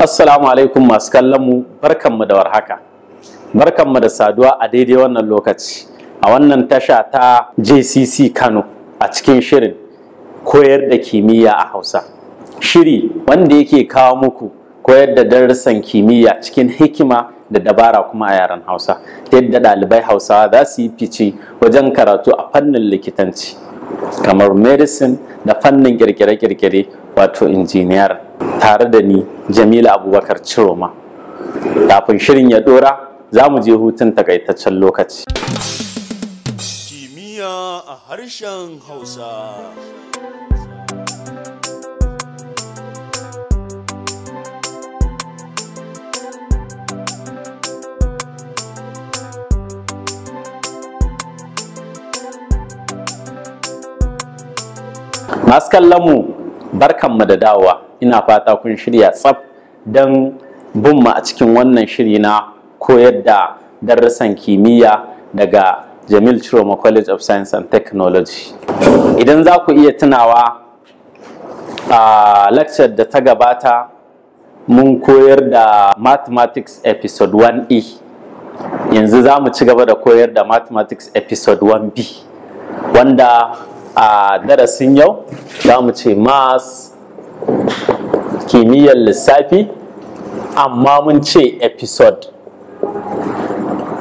Assalamu alaikum masu kallon mu, barkanmu da warhaka. Barkanmu da saduwa a daidai wannan lokaci a wannan tasha ta JCC Kano a cikin shirin koyar da kimiyya a Hausa. Shiri wanda yake kawo muku koyar da darussan kimiyya cikin hikima da dabara kuma a yaren Hausa, ta yadda ɗalibai Hausawa za su yi fice wajen karatu a fannin likitanci kamar medicine da fannin kirkire-kirkire wato injiniyar, tare da ni Jamila Abubakar Ciroma. Kafin shirin ya dora, za mu je hutun takaitaccen lokaci. Kimiyya a harshen Hausa. Masu kallon mu, barkanmu da dawowa. Ina fata kun shirya tsaf don bin mu a cikin wannan shiri na koyar da darussan kimiyya daga Jamil Ciroma College of Science and Technology. Idan za ku iya tunawa a lecture da ta gabata mun koyar da Mathematics Episode 1E. Yanzu za mu ci gaba da koyar da Mathematics Episode 1B, wanda a darasin yau za mu ce Maths kimiyyar lissafi, amma mun ce episode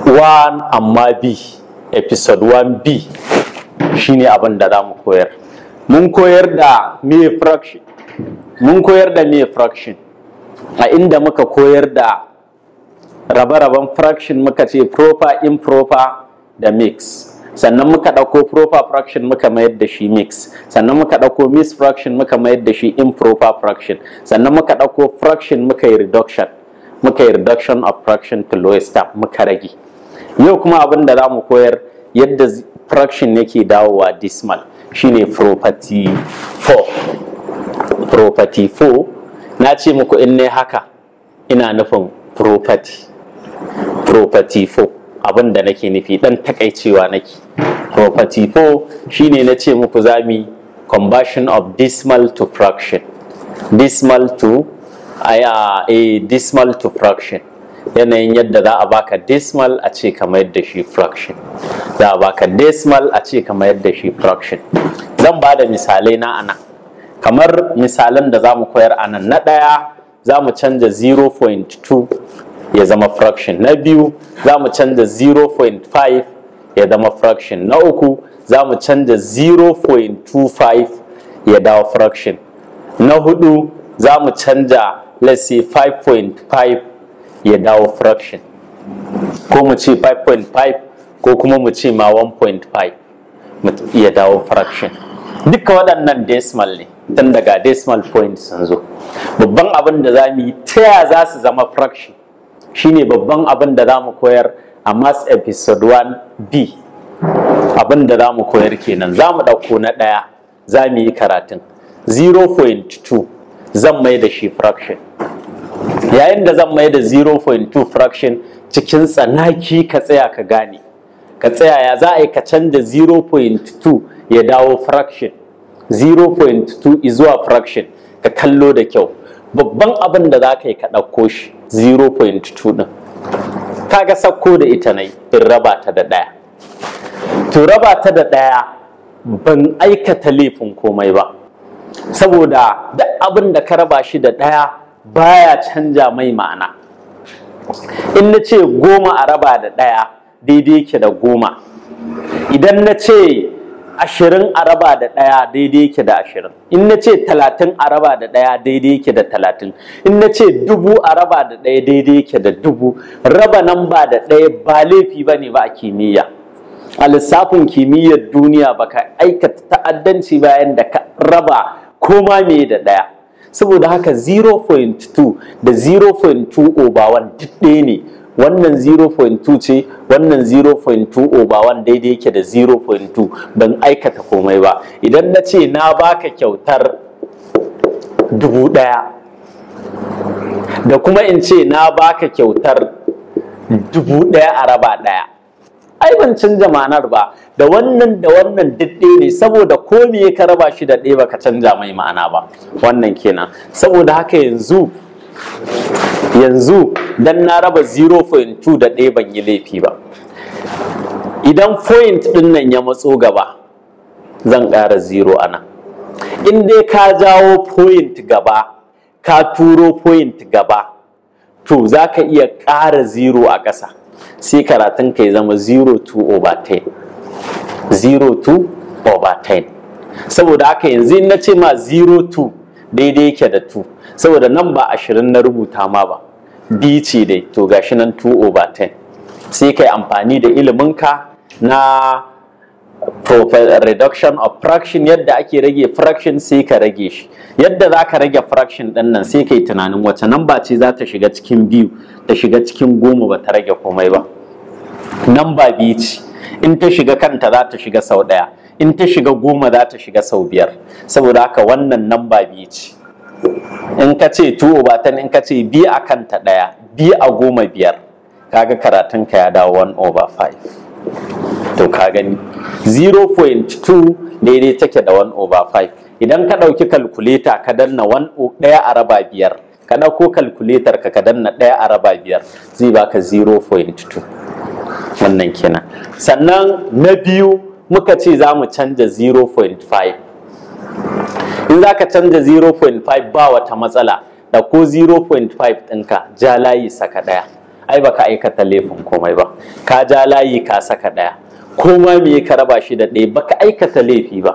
1 amma B, episode 1B shine abin da za mu koyar. Mun koyar da me fraction, a inda muka koyar da rabe-raben fraction muka ce proper, improper da mix. Sannan muka ɗauko proper fraction muka mayar da shi mix, sannan muka ɗauko mixed fraction muka mayar da shi improper fraction, sannan muka ɗauko fraction muka yi reduction of fraction to lowest term muka rage. Yau kuma abin da za mu koyar yadda fraction yake dawowa decimal shine property 4. Na ce muku in ne haka ina nufin property 4. Abin da nake nufi dan takaicewa nake. Property 4 shine na ce muku zami conversion of decimal to fraction, decimal to fraction. Yanayin yadda za a baka decimal a ce kamar yadda shi fraction, za a baka decimal a ce kamar yadda shi fraction. Zan ba da misalai na anan, kamar misalan da za mu koyar anan. Na ɗaya za mu canza 0.2 ya zama fraction. Na biyu za mu canza 0.5 ya zama fraction. Na uku za mu canza 0.25 ya dawo fraction. Na hudu za mu canza let's say 5.5 ya dawo fraction, ko mu ce 5.5 ko kuma mu ce ma 1.5 ya dawo fraction. Duka waɗannan decimal ne, tun daga decimal point sun zo. Babban abin da za mu yi ta yaya za su zama fraction shine babban abin da za mu koyar a Maths Episode 1B. Abin da za mu koyar kenan. Za mu ɗauko na ɗaya, za mu yi karatun 0.2 zan mai da shi fraction. Yayin da zan mai da 0.2 fraction, cikin tsanaki ka tsaya ka gane, ka tsaya ya za a yi ka canza 0.2 ya dawo fraction, 0.2 zuwa fraction, ka kallo da kyau. Babban abin da za ka yi ka ɗauko shi 0.2 ɗin, kaga sakko da ita na in raba ta da ɗaya. To raba ta da ɗaya ban aikata laifin komai ba, saboda duk abin da ka raba shi da ɗaya baya canja mai ma'ana. In na ce 10 a raba da ɗaya daidai yake da 10. Idan na ce 20 a raba da ɗaya daidai yake da 20. In na ce 30 a raba da ɗaya daidai yake da 30. In na ce 1000 a raba da ɗaya daidai yake da 1000. Raba namba da ɗaya ba laifi ba ne ba a kimiyya. A lissafin kimiyyar duniya baka aikata ta'addanci bayan da ka raba koma me da ɗaya. Saboda haka 0.2 da 0.2/1 duk ɗaya ne. Wannan 0.2 ce, wannan 0.2/1 daidai yake da 0.2. Ban aikata komai ba. Idan na ce na baka kyautar 1000 da kuma in ce na baka kyautar 1000 a raba ɗaya, ai ban canja ma'anar ba. Da wannan duk ɗaya ne, saboda ko me ka raba shi da ɗaya baka canja mai ma'ana ba. Wannan kenan. Saboda haka yanzu yanzu dan na raba 0.2 da ɗaya ban yi laifi ba. Idan point ɗin nan ya matso gaba zan ƙara 0 a nan. In dai ka jawo point gaba ka turo point gaba to za ka iya ƙara 0 a ƙasa sai karatun ka ya zama 0.2/10. 0.2/10. Saboda haka yanzu in na ce ma 0.2 daidai yake da 2 saboda nan ba 20 na rubuta ma ba, b ce dai, to gashi nan 2/10. sai kai amfani da iliminka na reduction of fraction, yadda ake rage fraction sai ka rage shi. Yadda za ka rage fraction ɗin nan sai kai tunanin wace namba ce za ta shiga cikin 2 ta shiga cikin 10 ba ta rage komai ba. Namba 2 ce, in ta shiga kanta za ta shiga sau 1, in ta shiga 10 za ta shiga sau 5. Saboda haka wannan namba 2 ce. In ka ce 2/10, in ka ce b a kanta 1, b a 10 5, kaga karatun ka ya dawo 1/5. to ka gani 0.2 daidai take da 1/5. Idan ka ɗauki calculator ka danna 1 a raba 5, ka ɗauko calculator ka danna 1 a raba 5 zai baka 0.2. wannan kenan. Sannan na biyu muka ce za mu canja 0.5. in za ka canja 0.5 ba wata matsala, da ko 0.5 ɗinka ja layi saka ɗaya, ai baka aikata laifin komai ba. Ka ja layi ka saka ɗaya, koma me ka raba shi da ɗaya baka aikata laifi ba.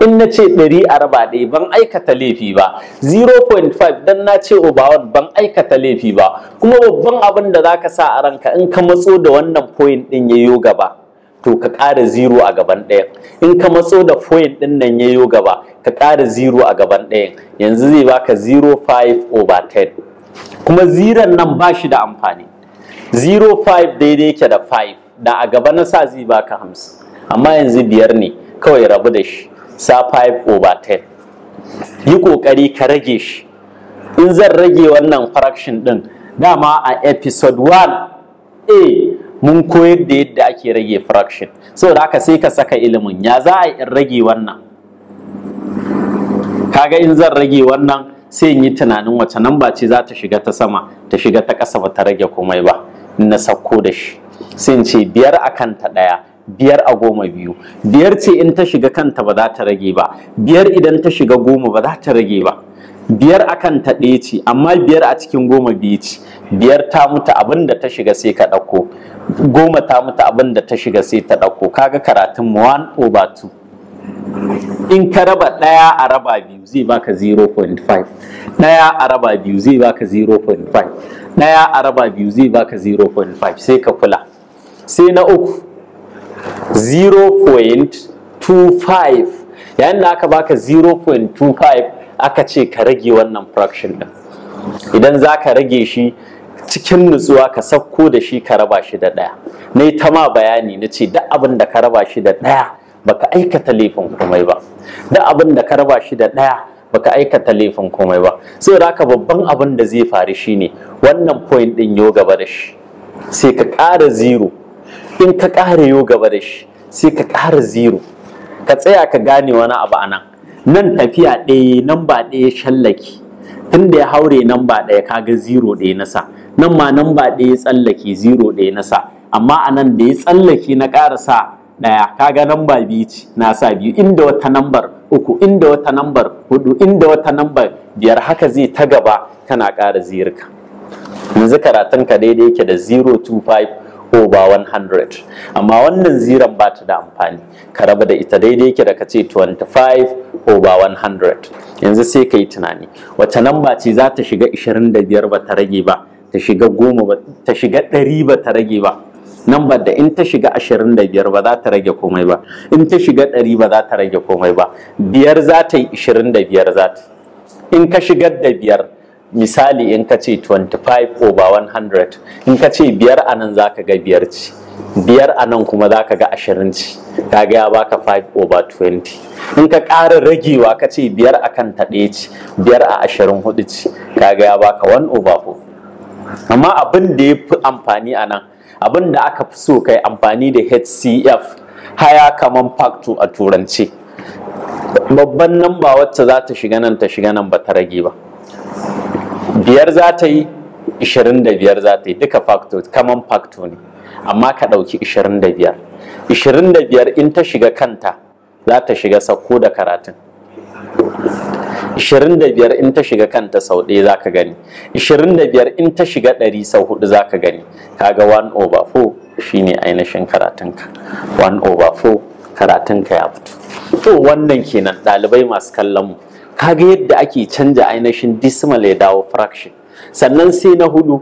In na ce 100 a raba ɗaya ban aikata laifi ba. 0.5 dan na ce over 1 ban aikata laifi ba. Kuma babban abin da zaka sa a ranka, in ka matso da wannan point ɗin yayo gaba to ka ƙara 0 a gaban ɗayan. In ka matso da point ɗin nan yayo gaba ka ƙara 0 a gaban ɗayan. Yanzu zai baka 0.5/10. kuma ziran nan ba shi da amfani. 0.5 daidai yake da 5, da a gaba na sa zai baka 50, amma yanzu 5 ne kawai, rabu da shi, sa 5/10. yi kokari ka rage shi. In zan rage wannan fraction din, dama a episode 1a mun koyar da yadda ake rage fraction, saboda haka sai ka saka ilimin ya za a in rage wannan. Kaga in zan rage wannan sai in yi tunanin wace namba ce za ta shiga ta sama ta shiga ta ƙasa ba ta rage komai ba. In na sauko da shi sai in ce 5 a kanta 1, 5 a 10 2. 5 ce in ta shiga kanta ba za ta rage ba, 5 idan ta shiga 10 ba za ta rage ba. 5 a kanta 1 ce, amma 5 a cikin 10 2 ce. 5 ta mutu, abin da ta shiga sai ka ɗauko. 10 ta mutu, abin da ta shiga sai ta ɗauko. Kaga karatun mu 1/2. In ka raba 1 a raba 2 zai baka 0.5. 1 a raba 2 zai baka 0.5. 1 a raba 2 zai baka 0.5. sai ka kula. Sai na uku 0.25. yayin da aka baka 0.25 aka ce ka rage wannan fraction din. Idan za ka rage shi cikin nutsuwa ka sauko da shi ka raba shi da 1. Na yi ta ma bayani na ce duk abin da ka raba shi da 1 baka aikata laifin komai ba. Duk abin da ka raba shi da 1 baka aikata laifin komai ba. Saboda haka babban abin da zai faru shine wannan point din yo gaba da shi sai ka ƙara 0. In ka ƙara yo gaba da shi sai ka ƙara 0. Ka tsaya ka gane wani abu a nan tafiya ɗaya, namba ɗaya shallake, tunda ya haure namba ɗaya kaga 0 ɗaya na sa, nan ma namba ɗaya tsallake 0 ɗaya na sa, amma a nan da ya tsallake na ƙara sa 1, kaga namba 2 ce na sa 2, inda wata nambar 3, inda wata nambar 4, inda wata nambar 5, haka zai ta gaba kana ƙara zirka. Yanzu karatunka daidai yake da 0.25/100, amma wannan ziran ba ta da amfani, ka raba da ita daidai yake da ka ce 25/100. Yanzu sai ka yi tunani wace namba ce za ta shiga 25 ba ta rage ba, ta shiga 10 ba ta shiga 100 ba ta rage ba. Nambar da in ta shiga 25 ba za ta rage komai ba, in ta shiga 100 ba za ta rage komai ba. 5 za ta yi 25 za ta. In ka shigar da 5, misali in ka ce 25/100, in ka ce 5 a nan za ka ga 5 ce, 5 a nan kuma za ka ga 20 ce, ka ga ya baka 5/20. In ka ƙara ragewa ka ce 5 a kan ta 1 ce, 5 a 24 ce, ka ga ya baka 1/4. Amma abin da ya fi amfani a nan, abin da aka fi so kai amfani da HCF, higher common factor a turance. Babban namba wacce za ta shiga nan ta shiga nan ba ta rage ba. biyar za ta yi 25 za ta yi, duka factor common factor ne, amma ka ɗauki 25. 25 in ta shiga kanta za ta shiga sauko da karatun. 25 in ta shiga kanta sau ɗaya za ka gani, 25 in ta shiga 100 sau 4 za ka gani, kaga 1/4 shine ainihin karatunka. 1/4 karatunka ya fito. To wannan kenan ɗalibai masu kallon mu, kaga yadda ake canja ainihin decimal ya dawo fraction. Sannan sai na hudu,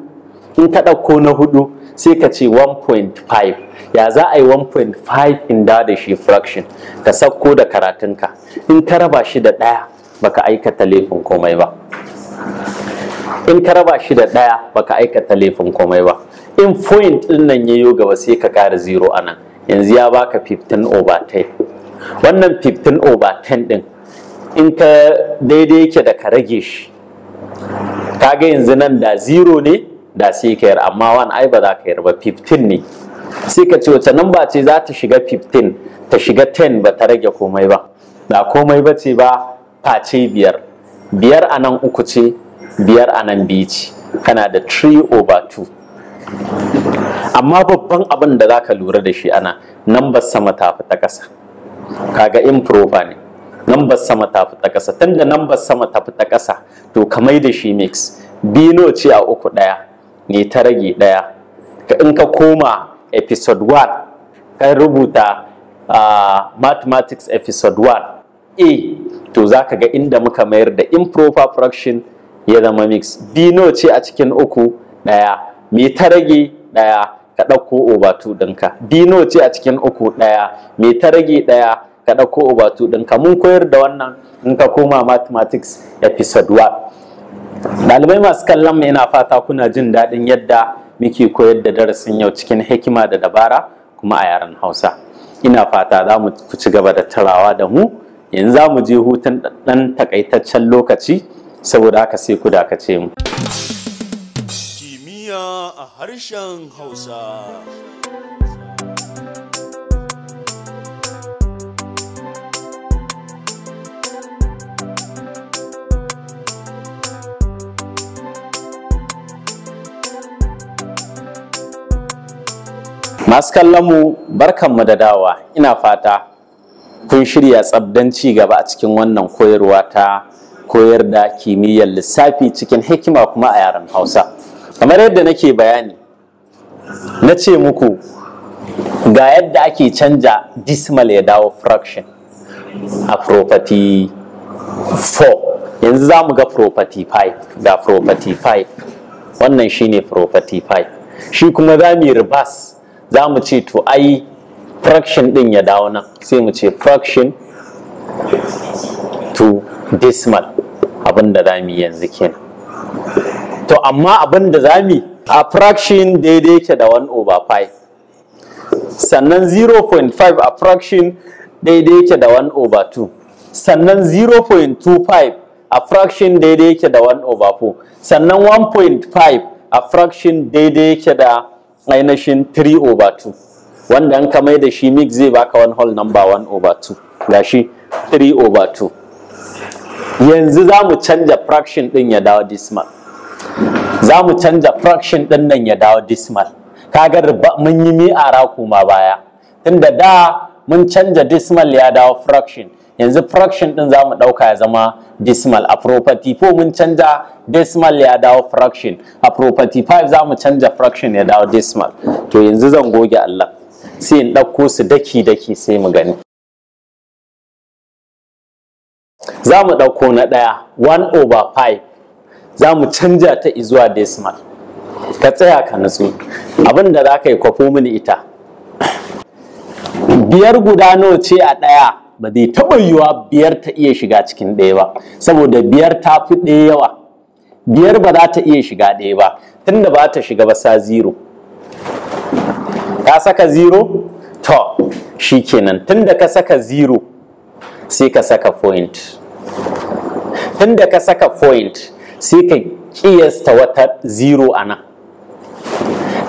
in ka ɗauko na hudu sai ka ce 1.5. ya za a yi 1.5 in da shi fraction? Ka sauko da karatunka, in ka raba shi da ɗaya baka aikata laifin komai ba. In ka raba shi da ɗaya baka aikata laifin komai ba. In point ɗin nan yayo gaba sai ka ƙara 0 a nan, yanzu ya baka 15/10. Wannan 15/10 ɗin in ka daidai yake da ka rage shi, kaga yanzu nan da 0 ne da sai ka yar, amma 1 ai ba za ka yar ba, 15 ne. Sai ka ce wace namba ce za ta shiga 15 ta shiga 10 ba ta rage komai ba? Da komai ba ce ba, face 5. 5 a nan 3 ce, 5 a nan 2 ce, kana da 3/2. Amma babban abin da za ka lura da shi ana nambar sama ta fi ta ƙasa. Kaga improper ne, nambar sama ta fi ta ƙasa. Tunda nambar sama ta fi ta ƙasa, to ka mai da shi mix. Bino ce a 3 ɗaya ne ta rage ɗaya. In ka koma episode 1 ka rubuta mathematics episode 1A, to za ka ga inda muka mayar da improper fraction ya zama mix. Bino ce a cikin 3 ɗaya, me ta rage ɗaya, ka ɗauko over 2 ɗinka. Bino ce a cikin 3 ɗaya, me ta rage ɗaya, ka ɗauko over 2 ɗinka. Mun koyar da wannan in ka koma mathematics episode 1. Ɗalibai masu kallon mu, ina fata kuna jin daɗin yadda muke koyar da darasin yau cikin hikima da dabara kuma a yaren Hausa. Ina fata za mu ci gaba da tarawa da mu. Yanzu za mu je hutun ɗan takaitaccen lokaci, saboda haka sai ku dakace mu. Kimiyya a harshen Hausa. Masu kallon mu, barkanmu da dawa. Ina fata kun shirya tsabdan ci gaba a cikin wannan koyarwa ta koyar da kimiyyar lissafi cikin hikima kuma a yaren Hausa. Kamar yadda nake bayani, na ce muku ga yadda ake canja decimal ya dawo fraction a property 4. Yanzu za mu ga property 5. Ga property 5, wannan shine property 5. Shi kuma za mu yi reverse, za mu ce to ai fraction din ya dawo nan, sai mu ce fraction to decimal. Abinda za mu yi yanzu kenan. To amma abinda za mu yi a fraction daidai yake da 1/5, sannan 0.5 a fraction daidai yake da 1/2, sannan 0.25 a fraction daidai yake da 1/4, sannan 1.5 a fraction daidai yake da ainihin 3/2, wanda an ka mai da shi mix zai baka one whole number 1/2. Gashi 3/2. Yanzu za mu canja fraction din ya dawo decimal. Za mu canja fraction din nan ya dawo decimal. Kaga mun yi mi'ara kuma baya, tunda da mun canja decimal ya dawo fraction. Yanzu fraction din za mu ɗauka ya zama decimal. A property 4 mun canja decimal ya dawo fraction. A property 5 za mu canja fraction ya dawo decimal. To yanzu zan goge Allah, sai in ɗauko su daki-daki sai mu gani. Za mu ɗauko na ɗaya 1/5, za mu canja ta zuwa decimal. Ka tsaya ka nutsu, abinda za ka yi kwafo mini ita. 5 guda nawa ce a ɗaya? Ba zai taɓa yiwuwa 5 ta iya shiga cikin ɗaya ba, saboda 5 ta fi ɗaya yawa. 5 ba za ta iya shiga ɗaya ba, tunda ba ta shiga ba sa 0. Ka saka 0? To, shi kenan. Tunda ka saka 0, sai ka saka point. Tunda ka saka point, sai ka kiyasta wata 0 a nan.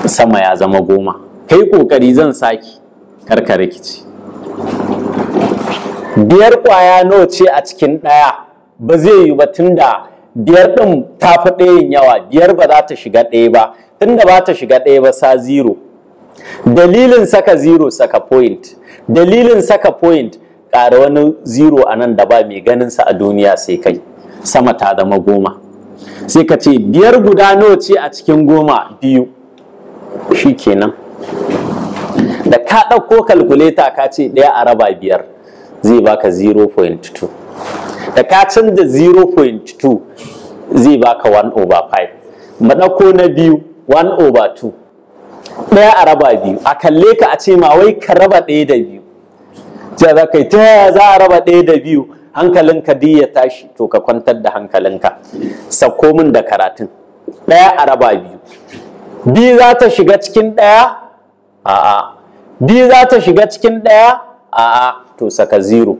Sama ya zama 10. Kai kokari, zan saki, karka rikici. 5 kwaya nawa ce a cikin ɗaya? Ba zai yi ba, tunda biyar ɗin ta fi ɗayan yawa, biyar ba za ta shiga ɗaya ba, tunda ba ta shiga ɗaya ba sa zero. Dalilin saka zero saka point, dalilin saka point ƙara wani zero a nan da ba mai ganinsa a duniya sai kai, sama ta zama 10. Sai ka ce biyar guda nawa ce a cikin 10? 2. Shi kenan. Da ka ɗauko kalkuleta ka ce ɗaya a raba 5 zai baka 0.2. Da ka canza 0.2 zai baka 1/5. Mu ɗauko na biyu 1/2. Ɗaya a raba 2, a kalle ka a ce ma wai ka raba 1 da 2. Sai za ka yi ta yaya za a raba 1 da 2? Hankalinka duk ya tashi, to ka kwantar da hankalinka. Sako min da karatun. Ɗaya a raba 2. 2 za ta shiga cikin 1? A'a. 2 za ta shiga cikin 1? A'a. To saka 0.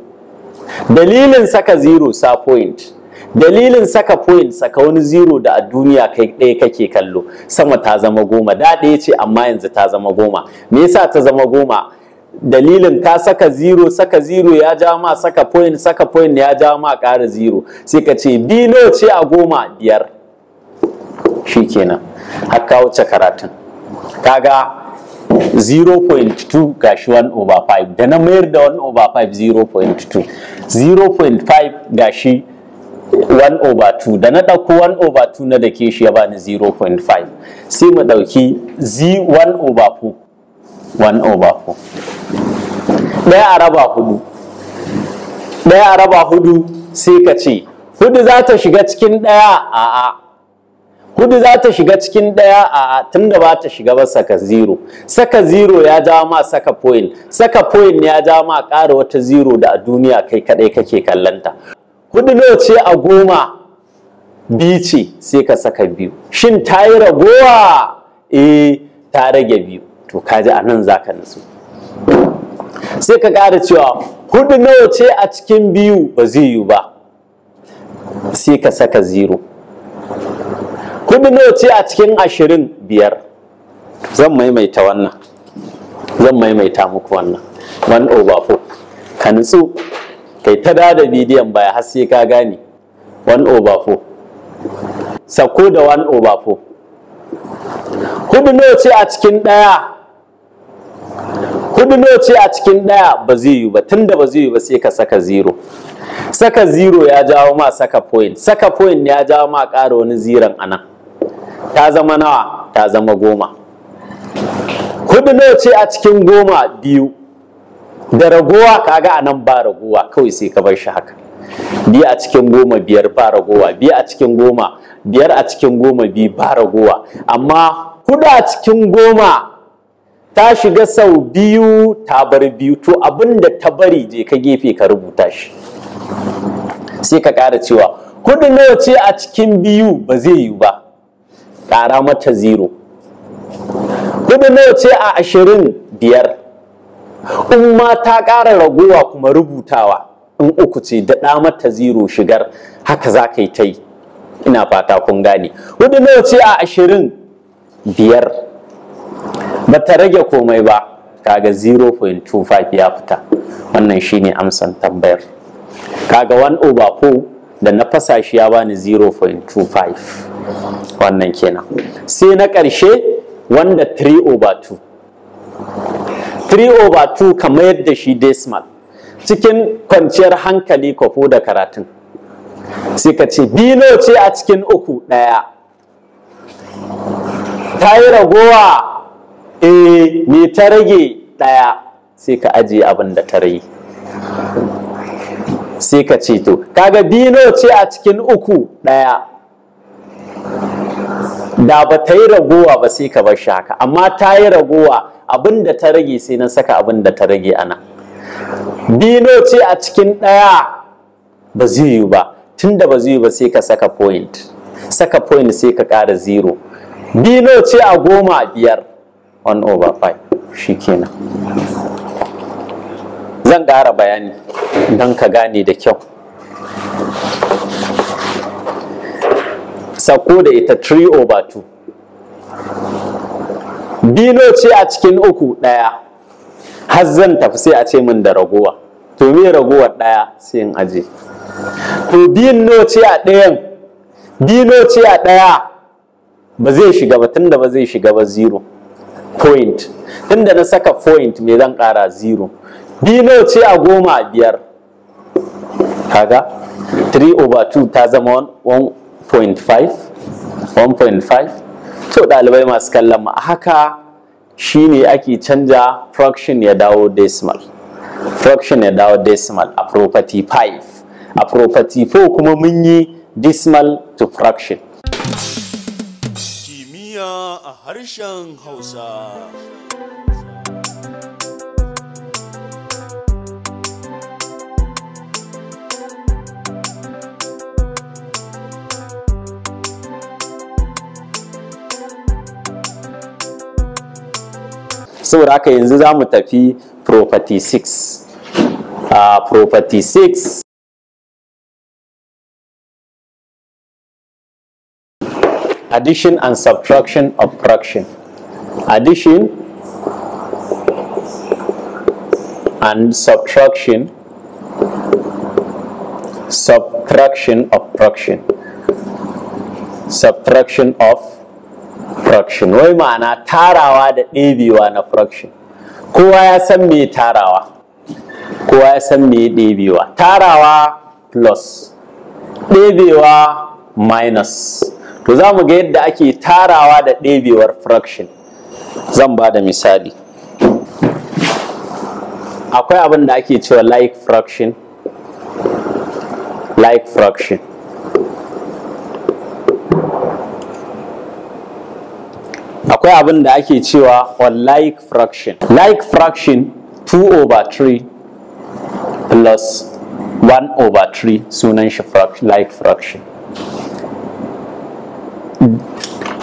Dalilin saka 0 sa point. Dalilin saka point saka wani 0 da a duniya kai ɗaya kake kallo. Sama ta zama 10. Da ɗaya ce amma yanzu ta zama 10. Me yasa ta zama 10? Dalilin ka saka 0, saka 0 ya ja ma saka point ya ja ma ƙara 0. Sai ka ce bino ce a 10? 5. Shikenan. Har ka wuce karatun. Kaga 0.2 gashi 1/5, da na mayar da 1/5 0.2, 0.5 gashi 1/2, da na ɗauko 1/2 na dake shi ya bani 0.5. sai mu ɗauki 1/4, 1/4. Ɗaya a raba 4, ɗaya a raba 4 sai ka ce 4 za ta shiga cikin ɗaya? A'a. 4 za ta shiga cikin ɗaya? A'a, tunda ba ta shiga ba saka 0. Saka 0 ya jawo ma saka point, saka point ya jawo ma ƙara wata 0 da a duniya kai kaɗai kake kallanta. 4 nawa ce a 10? 2 ce, sai ka saka 2. Shin ta yi ragowa? Ta rage 2. To kaji a nan za ka nutsu. Sai ka ƙara cewa 4 nawa ce a cikin 2? Ba zai yi ba. Sai ka saka 0. 4 nawa ce a cikin 20? 5. Zan maimaita wannan. Zan maimaita muku wannan. 1/4. Ka nutsu. Kai ta da bidiyon baya har sai ka gane. 1/4. Sako da 1/4. 4 nawa ce a cikin 1? 4 nawa ce a cikin 1? Ba zai yi ba. Tunda ba zai yi ba sai ka saka 0. Saka 0 ya jawo ma saka point. Saka point ya jawo ma ƙara wani 0 a nan. Ta zama nawa? Ta zama 10. 4 nawa ce a cikin 10? 2. Da ragowa kaga a nan ba ragowa, kawai sai ka bar shi haka. 2 a cikin 10 5 ba ragowa. 2 a cikin 10 5 a cikin 10 2 ba ragowa. Amma 4 a cikin 10 ta shiga sau 2 ta bar 2. To abinda ta bari je ka gefe ka rubuta shi. Sai ka ƙara cewa 4 nawa ce a cikin 2? Ba zai yi ba. Ƙara mata 0. 4 nawa ce a 20? 5. In ma ta ƙara ragowa kuma rubutawa. In 3 ce daɗa mata 0 shigar. Haka za ka yi ta yi. Ina fata kun gane. 4 nawa ce a 20? 5. Ba ta rage komai ba. Kaga 0.25 ya fita. Wannan shine amsan tambayar. Kaga 1/4 da na fasa shi ya bani 0.25. Wannan kenan. Sai na ƙarshe wanda 3/2. 3/2 ka mayar da shi decimal. Cikin kwanciyar hankali kwafo da karatun. Sai ka ce bino ce a cikin 3? 1. Ta yi ragowa? Me ta rage? 1. Sai ka ajiye abin da ta rage. Sai ka ce to kaga bino ce a cikin 3? 1. Da ba ta yi ragowa ba sai ka bar shi haka, amma ta yi ragowa, abin da ta rage sai na saka abin da ta rage ana. Bino ce a cikin 1? Ba zai yi ba. Tunda ba zai yi ba sai ka saka point. Saka point sai ka ƙara 0. Bino ce a 10? 5. 1/5. Shikenan. Zan ƙara bayani don ka gane da kyau. Sako da ita 3/2. Bino ce a cikin 3? 1. Har zan tafi sai a ce min da ragowa. To me ragowar 1? Sai in aje. To bino ce a 1? Bino ce a ɗaya ba zai shiga ba, tunda ba zai shiga ba 0 point, tunda na saka point me zan ƙara 0. Bino ce a 10 a 5, kaga 3/2 ta zama 1.5. To ɗalibai masu kallon mu, haka shine ake canja fraction ya dawo decimal. Fraction ya dawo decimal a property 5. A property 4 kuma mun yi decimal to fraction. Kimiyya a harshen Hausa. Saboda haka yanzu za mu tafi property 6. Property 6 addition and subtraction of fraction. Addition and subtraction of fraction. Subtraction of fraction. Wai ma'ana tarawa da ɗebewa na fraction. Kowa ya san me tarawa, kowa ya san me ɗebewa. Tarawa plus, ɗebewa minus. To za mu ga yadda ake tarawa da ɗebewar fraction. Zan ba da misali. Akwai abin da ake cewa like fraction. Like fraction. Akwai abin da ake cewa unlike fraction. Like fraction 2/3 plus 1/3 sunan shi like fraction.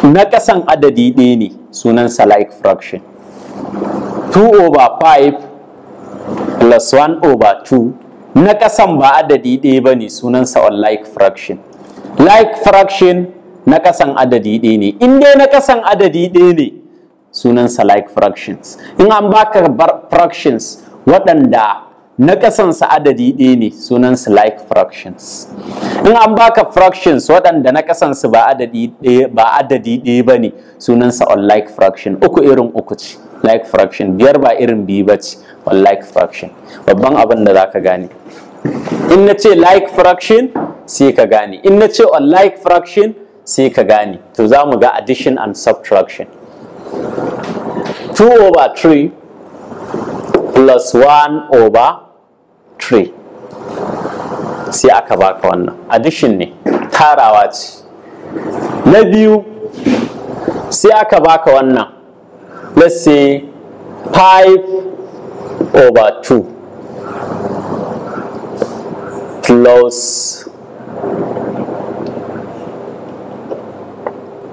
Na ƙasan adadi ɗaya ne sunansa like fraction. 2/5 plus 1/2 na ƙasan ba adadi ɗaya ba ne sunansa unlike fraction. Like fraction na ƙasan adadi ɗaya ne. In dai na ƙasan adadi ɗaya ne sunansa like fractions. In an baka fractions waɗanda na ƙasansa adadi ɗaya ne sunansa like fractions. In an baka fractions waɗanda na ƙasansu ba adadi ɗaya ba ne sunansa unlike fraction. Uku irin uku ce like fraction, 5 ba irin 2 ba ce unlike fraction. Babban abin da za ka gane, in na ce like fraction sai ka gane, in na ce unlike fraction sai ka gane. To za mu ga addition and subtraction. 2/3 plus 1/3 sai aka baka wannan addition ne, tarawa ce. Na biyu sai aka baka wannan, let's say 5/2 plus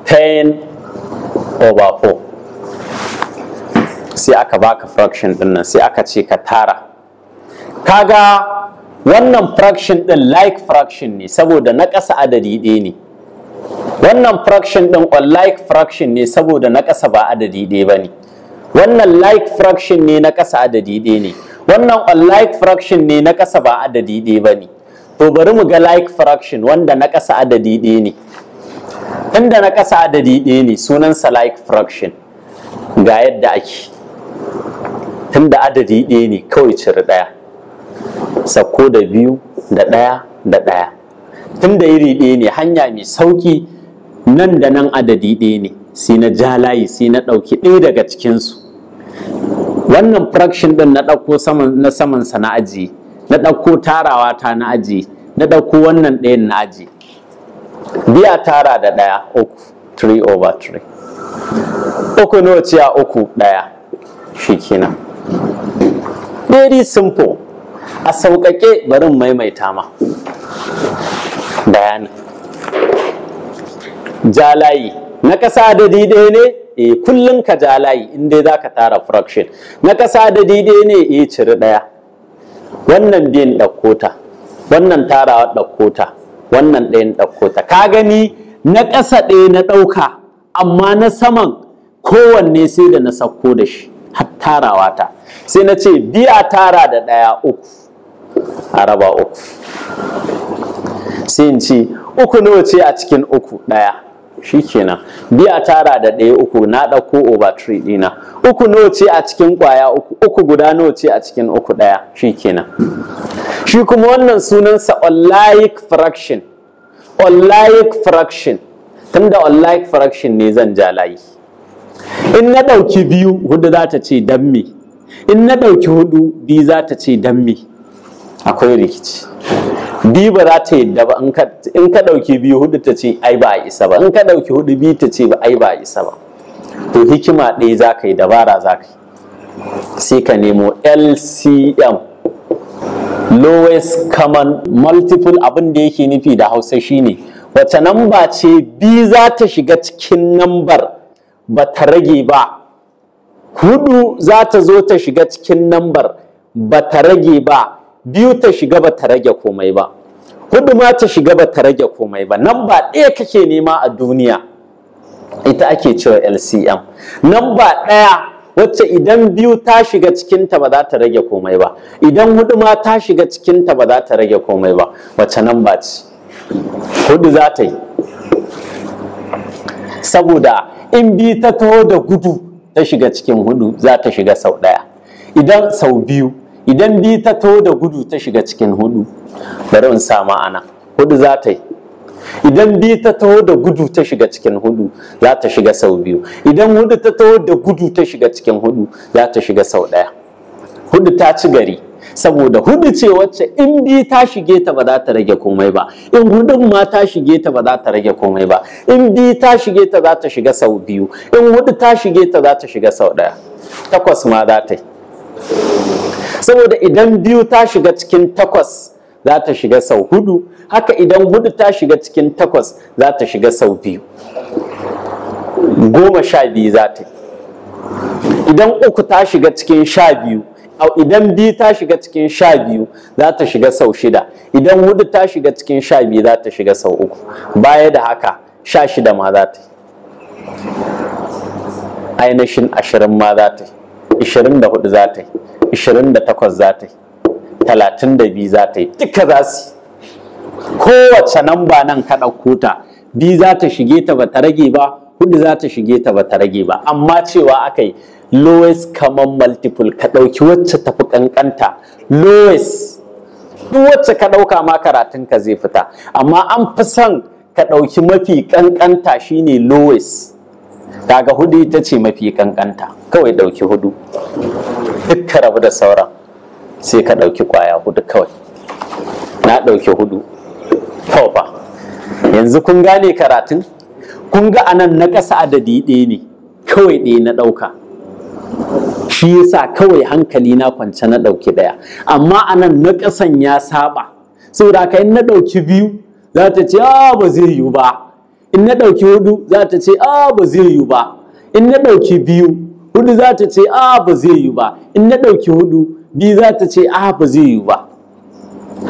10/4 sai aka baka fraction din nan, sai aka ce ka tara. Kaga wannan fraction din like fraction ne saboda na ƙasa adadi ɗaya ne. Wannan fraction din unlike fraction ne saboda na ƙasa ba adadi ɗaya ba ne. Wannan like fraction ne na ƙasa adadi ɗaya ne. Wannan unlike fraction ne na ƙasa ba adadi ɗaya ba ne. To bari mu ga like fraction wanda na ƙasa adadi ɗaya ne. Tunda na ƙasa adadi ɗaya ne sunansa like fraction. Ga yadda ake. Tunda adadi ɗaya ne kawai cire ɗaya. Sakko da 2 da 1 da 1. Tunda iri ɗaya ne hanya mai sauƙi, nan da nan adadi ɗaya ne. Sai na ja layi sai na ɗauki ɗaya daga cikinsu. Wannan fraction ɗin na ɗauko na samansa na ajiye. Na ɗauko tarawa ta na ajiye. Na ɗauko wannan ɗayan na ajiye. Biya tara da 1 3, 3/3. Uku nawa ce a 3? 1. Shikenan. Very simple. A sauƙaƙe bari maimaita ma bayanin. Ja layi na ƙasa adadi ɗaya ne? Kullum ka ja layi in dai za ka tara fraction. Na ƙasa adadi ɗaya ne? Cire 1. Wannan biyan ɗauko ta, wannan tarawa ɗauko ta, wannan ɗayan ɗauko ta. Ka gani na ƙasa ɗaya na ɗauka, amma na saman kowanne sai da na sauko da shi har tarawa ta. Sai na ce biya tara da 1 3 a raba 3. Sai in ce uku nawa ce a cikin uku? ɗaya. Shikenan, biya tara da ɗaya uku, na ɗauko over 3 ɗina. Uku nawa ce a cikin ƙwaya uku? Uku guda nawa ce a cikin uku? ɗaya. Shikenan. Shi kuma wannan sunansa unlike fraction. Unlike fraction. Tunda unlike fraction ne zan ja layi. In na ɗauki biyu, hudu za ta ce dan me. In na ɗauki hudu, biyu za ta ce dan me. Akwai rikici. Biyu ba za ta yadda ba, in ka ɗauki biyu, hudu ta ce ai ba a isa ba. In ka ɗauki hudu, biyu ta ce ba ai ba a isa ba. To hikima ɗaya za ka yi, dabara za ka yi. Sai ka nemo LCM, lowest common multiple. Abin da yake nufi da Hausa shine wace namba ce biyu za ta shiga cikin nambar ba ta rage ba. Hudu za ta zo ta shiga cikin nambar ba ta rage ba. Biyu ta shiga ba ta rage komai ba. Hudu ma ta shiga ba ta rage komai ba. Namba ɗaya kake nema a duniya, ita ake cewa LCM. Namba ɗaya wacce idan biyu ta shiga cikinta ba za ta rage komai ba, idan hudu ma ta shiga cikinta ba za ta rage komai ba. Wacce namba ce? Hudu za ta yi. Saboda in biyu ta taho da gudu ta shiga cikin hudu, za ta shiga sau ɗaya. Idan sau biyu, idan biyu ta taho da gudu ta shiga cikin hudu, bari in sa ma'ana, hudu za ta yi. Idan biyu ta taho da gudu ta shiga cikin hudu, za ta shiga sau biyu. Idan hudu ta taho da gudu ta shiga cikin hudu, za ta shiga sau ɗaya. Hudu ta ci gari, saboda hudu ce wacce in biyu ta shige ta ba za ta rage komai ba, in hudun ma ta shige ta ba za ta rage komai ba, in biyu ta shige ta za ta shiga sau biyu, in hudu ta shige ta za ta shiga sau ɗaya. Takwas ma za ta yi. Saboda idan biyu ta shiga cikin takwas za ta shiga sau hudu, haka idan hudu ta shiga cikin takwas za ta shiga sau biyu. 12 za ta yi. Idan uku ta shiga cikin 12, idan biyu ta shiga cikin 12 za ta shiga sau shida, idan hudu ta shiga cikin 12 za ta shiga sau uku. Baya da haka 16 ma za ta yi. Ainihin 20 ma za ta yi, 24 za ta yi, 28 za ta yi, 32 za ta yi. Duka za su yi. Kowace namba nan ka ɗauko ta, biyu za ta shige ta ba ta rage ba, hudu za ta shige ta ba ta rage ba. Amma cewa aka yi lowest common multiple, ka ɗauki wacce tafi ƙanƙanta. Lowest, duk wacce ka ɗauka ma karatunka zai fita, amma an fi son ka ɗauki mafi ƙanƙanta, shine lowest. Kaga hudu ita ce mafi ƙanƙanta, kawai ɗauki hudu, duk ka rabu da sauran, sai ka ɗauki ƙwaya hudu kawai. Na ɗauki hudu. Fa yanzu kun gane karatun? Kun ga anan na ƙasa adadi ɗaya ne, kawai ɗaya na ɗauka. Shi yasa kawai hankali na kwance na ɗauki ɗaya. Amma anan na ƙasan ya saba, saboda haka in na ɗauki biyu za ta ce ba zai yiwu ba. In na ɗauki hudu za ta ce ba zai yiwu ba. In na ɗauki biyu, hudu za ta ce ba zai yiwu ba. In na ɗauki hudu, biyu za ta ce ba zai yiwu ba.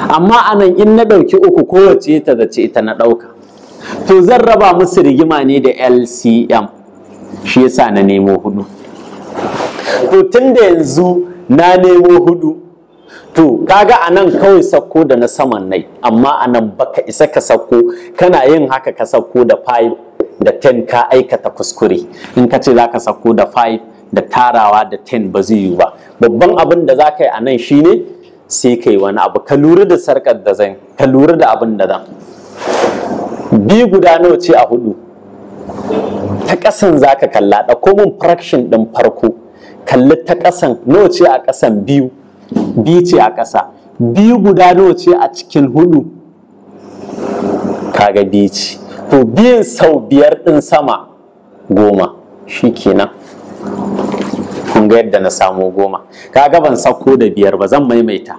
Amma anan in na ɗauki uku, kowace ta zace ita na ɗauka. To zan raba musu rigima ne da LCM, shi yasa na nemo hudu. To tun da yanzu na nemo hudu, to kaga anan kawai sakko da na saman nai, amma anan baka isa ka sakko, kana yin haka ka sakko da 5 da 10 ka aikata kuskure. In ka ce za ka sakko da 5 da tarawa da 10 ba zai yi ba. Babban abin da za ka yi anan shine sai ka yi wani abu, ka lura da sarkar da zan, ka lura da abin da zan. Biyu guda nawa ce a hudu? Ta ƙasan za ka kalla, ɗauko min fraction ɗin farko, kalli ta ƙasan nawa ce a ƙasan biyu, biyu ce a ƙasa. Biyu guda nawa ce a cikin hudu? Kaga biyu ce. To biyun sau 5 ɗin sama 10, shi kenan. Kun ga yadda na samo 10. Kaga ban sauko da 5 ba, zan maimaita.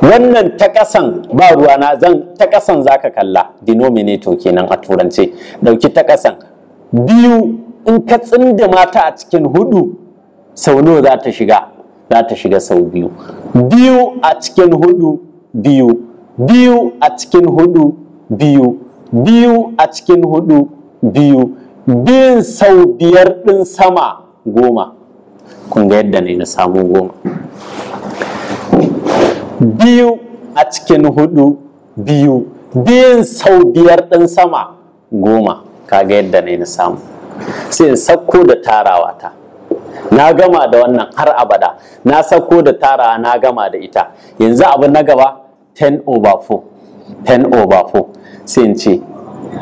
Wannan ta ƙasan ba ruwana, ta ƙasan za ka kalla, denominator kenan a turance. Ɗauki ta ƙasan. Biyu in ka tsinda mata a cikin hudu, sau nawa za ta shiga? Za ta shiga sau 2. Biyu a cikin hudu, 2. Biyu a cikin hudu, 2. Biyu a cikin hudu, 2. Biyun sau 5 ɗin sama 10. Kun ga yadda ne na samu 10. Biyu a cikin hudu, 2. biyun sau biyar ɗin sama 10, kaga yadda ne na samu. Sai in sauko da tarawa ta, na gama da wannan har abada, na sauko da tarawa na gama da ita. Yanzu abu na gaba 10/4 sai in ce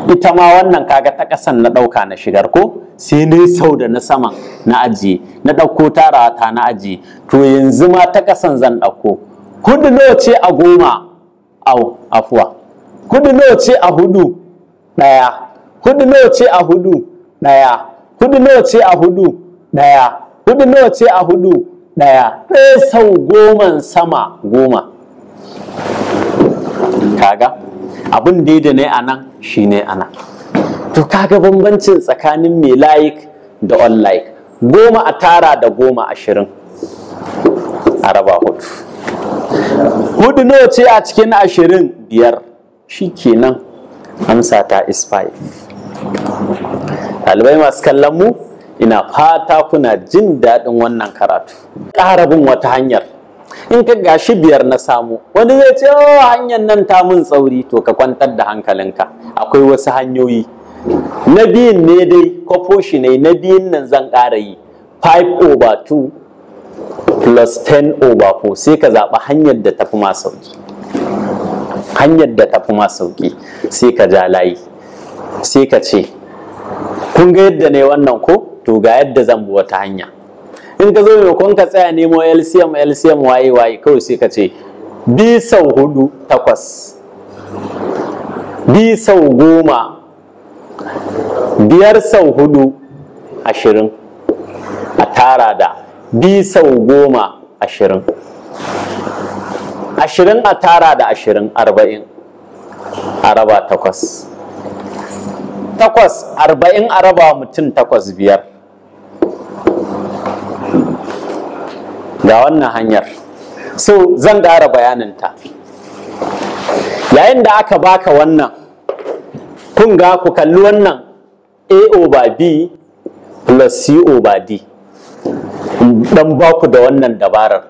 ita ma wannan kaga ta ƙasan na ɗauka na shigar ko, sai ne sau da na saman na ajiye, na ɗauko tarawa ta na ajiye. To yanzu ma ta ƙasan zan ɗauko. 4 nawa ce a 10? Afuwa, 4 nawa ce a 4? 1. 4 nawa ce a 4? 1. 4 nawa ce a 4? 1. 4 nawa ce a 4? 1. Ɗaya sau 10 sama 10. Kaga abin da ne a nan shi ne a nan. To kaga bambancin tsakanin mai like da unlike. 10 a tara da 10 20 a raba 4. 4 nawa ce a cikin 20? 5. Shi kenan, amsa ta is 5. Ɗalibai masu kallon mu, ina fata kuna jin daɗin wannan karatu. Ƙara bin wata hanyar, in ka gashi 5 na samu, wani zai ce hanyar nan ta mun tsauri, to ka kwantar da hankalinka, akwai wasu hanyoyi. Na biyun ne dai kwafo shi ne, na biyun nan zan ƙara yi 5/2 plus 10/4, sai ka zaɓi hanyar da tafi ma sauki. Hanyar da tafi ma sauki sai ka ja layi, sai ka ce kun ga yadda ne wannan ko, to ga yadda zan bi wata hanya. In ka zo maimakon ka tsaya nemo LCM waye kawai sai ka ce 2 sau 4 8, 2 sau 10, 5 sau 4 20, a tara da 2 sau 10 20, 20 a tara da 20 40, a raba 8. 40 a raba mutum 8 5. Ga wannan hanyar, so zan ƙara bayaninta. Yayin da aka baka wannan, kun ga ku kalli wannan A/B plus C/D. Dan baku da wannan dabarar.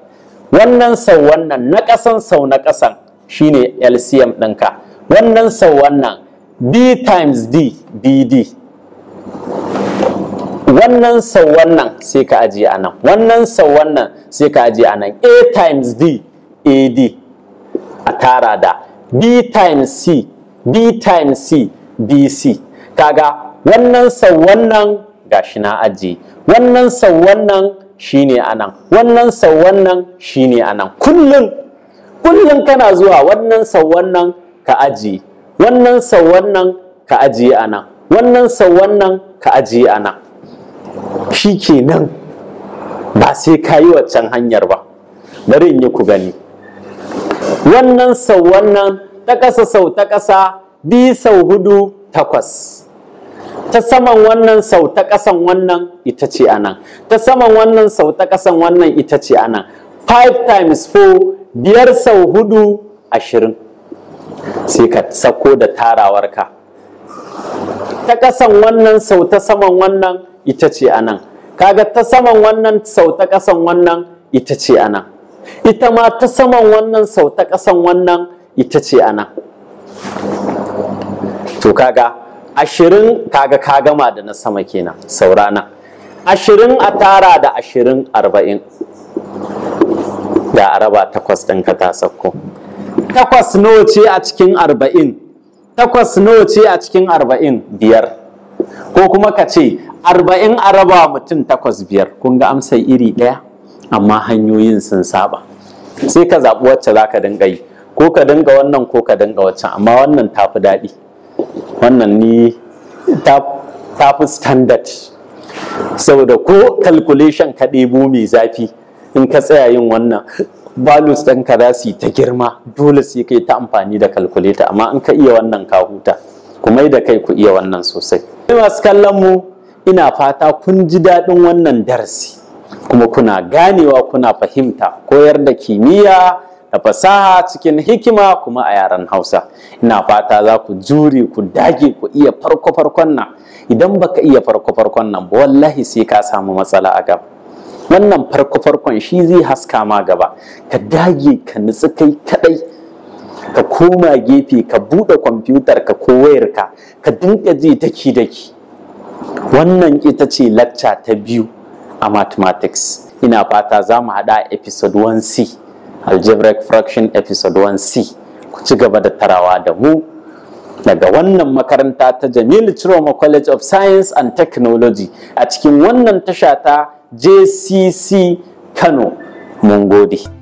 Wannan sau wannan na ƙasan sau na ƙasan shine LCM ɗinka. Wannan sau wannan B times D BD. Wannan sau wannan sai ka ajiye a nan. Wannan sau wannan sai ka ajiye a nan. A times D AD, a tara da B times C BC. Kaga wannan sau wannan gashi na ajiye. Wannan sau wannan shine anan, wannan sau wannan shine anan. Kullum kana zuwa wannan sau wannan ka ajiye, wannan sau wannan ka ajiye anan, wannan sau wannan ka ajiye anan. Shikenan, ba sai ka yi waccan hanyar ba. Bari in yi ku gani. Wannan sau wannan ta ƙasa sau ta ƙasa 2 sau 4 8. Ta saman wannan sau ta ƙasan wannan ita ce anan. Ta saman wannan sau ta ƙasan wannan ita ce anan. 5 times 4 5 sau 4 20. Sai ka sako da tarawarka. Ta ƙasan wannan sau ta saman wannan ita ce anan. Kaga ta saman wannan sau ta ƙasan wannan ita ce anan. Ita ma ta saman wannan sau ta ƙasan wannan ita ce anan. To kaga 20, kaga ka gama da na sama kenan, saurana 20 a tara da 20 40. Da a raba 8 ɗinka ta sauko. 8 nawa ce a cikin 40? 8 nawa ce a cikin 40? 5. Ko kuma ka ce 40 a raba mutum 8 5. Kun ga amsar iri ɗaya, amma hanyoyin sun saba. Sai ka zaɓi wacce za ka dinga yi, ko ka dinga wannan ko ka dinga waccan, amma wannan ta fi daɗi. Wannan ni ta fi standard, saboda ko calculation ka ɗebo mai zafi, in ka tsaya yin wannan values ɗinka za su yi ta girma, dole sai kai ta amfani da calculator. Amma in ka iya wannan ka huta, kuma da kai ku iya wannan sosai. Masu kallon mu, ina fata kun ji daɗin wannan darasi, kuma kuna ganewa, kuna fahimta koyar da kimiyya da fasaha cikin hikima kuma a yaren Hausa. Ina fata za ku jure, ku dage, ku iya farko-farkon nan. Idan baka iya farko-farkon nan ba, wallahi sai ka samu matsala a gaba. Wannan farko-farkon shi zai haska ma gaba. Ka dage, ka nutsu kai kadai, ka koma gefe ka buɗe kwamfutar ka ko wayarka ka dinka ji daki-daki. Wannan ita ce lecture ta biyu a mathematics. Ina fata za mu haɗa episode 1C, algebraic fraction episode 1C. Ku ci gaba da tarawa da mu daga wannan makaranta ta Jamilu Chiroma College of Science and Technology a cikin wannan tasha ta JCC Kano. Mun gode.